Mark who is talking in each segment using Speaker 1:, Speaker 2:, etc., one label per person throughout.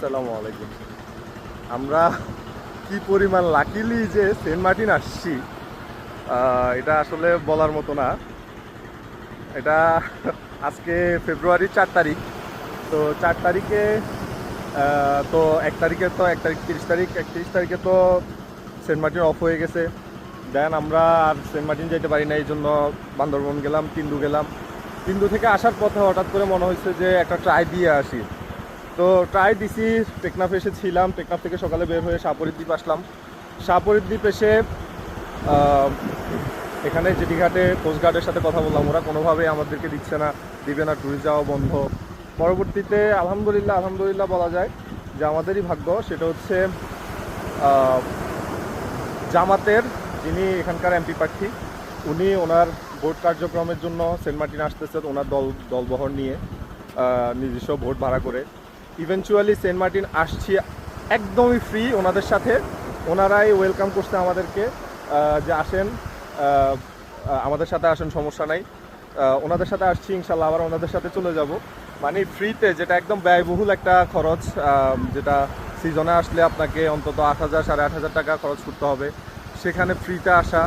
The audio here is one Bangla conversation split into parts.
Speaker 1: আসসালামু আলাইকুম। আমরা কি পরিমাণ লাকিলি যে সেন্ট মার্টিন আসছি, এটা আসলে বলার মতো না। এটা আজকে ফেব্রুয়ারি 4 তারিখ। তো 4 তারিখে তো 1 তারিখে তো 1 তারিখ 30 তারিখ 31 তারিখে তো সেন্ট মার্টিন অফ হয়ে গেছে। দেন আমরা আর সেন্ট মার্টিন যেতে পারি না, এই জন্য বান্দরবন গেলাম, তিন্দু গেলাম। তিন্দু থেকে আসার পথে হঠাৎ করে মনে হয়েছে যে একটা ট্রাই দিয়ে আসি। তো ট্রাই দিছি, টেকনাফে এসেছিলাম। টেকনাফ থেকে সকালে বের হয়ে শাহপরীর দ্বীপ আসলাম। শাহপরীর দ্বীপ এসে এখানে জেটিঘাটে কোস্টগার্ডের সাথে কথা বললাম। ওরা কোনোভাবেই আমাদেরকে দিচ্ছে না, দিবে না, ট্যুরিস্ট যাওয়া বন্ধ। পরবর্তীতে আলহামদুলিল্লাহ বলা যায় যে আমাদেরই ভাগ্য। সেটা হচ্ছে জামাতের যিনি এখানকার এমপি প্রার্থী, উনি ওনার ভোট কার্যক্রমের জন্য সেন্ট মার্টিন আসতেছেন ওনার দলবহর নিয়ে, নিজস্ব ভোট ভাড়া করে। ইভেনচুয়ালি সেন্ট মার্টিন আসছি একদমই ফ্রি ওনাদের সাথে। ওনারাই ওয়েলকাম করছে আমাদেরকে, যে আসেন, আমাদের সাথে আসেন, সমস্যা নাই। ওনাদের সাথে আসছি, ইনশাল্লাহ আবার ওনাদের সাথে চলে যাব। মানে ফ্রিতে, যেটা একদম ব্যয়বহুল একটা খরচ, যেটা সিজনে আসলে আপনাকে অন্তত 8,000 8,500 টাকা খরচ করতে হবে, সেখানে ফ্রিতে আসা।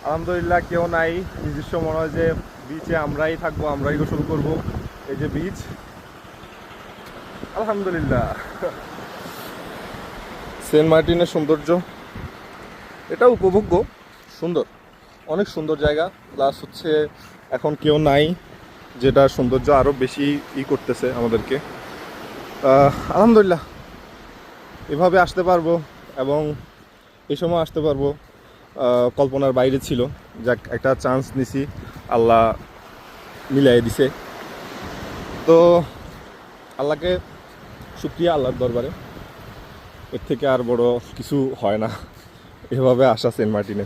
Speaker 1: আলহামদুলিল্লাহ কেউ নাই, নিজস্ব মনে হয় যে বিচে আমরাই থাকবো, আমরাই গোসল করব। এই যে বিচ, আলহামদুলিল্লাহ। সেন্ট মার্টিনের সৌন্দর্য এটা উপভোগ্য, সুন্দর, অনেক সুন্দর জায়গা। প্লাস হচ্ছে এখন কেউ নাই, যেটা সৌন্দর্য আরও বেশি করতেছে আমাদেরকে। আলহামদুলিল্লাহ এভাবে আসতে পারবো এবং এই সময় আসতে পারবো কল্পনার বাইরে ছিল। যাক, একটা চান্স নিছি, আল্লাহ মিলাই দিছে। তো আল্লাহকে শুকরিয়া, আল্লাহর দরবারে। এর থেকে আর বড় কিছু হয় না এভাবে আসা সেন্ট মার্টিনে।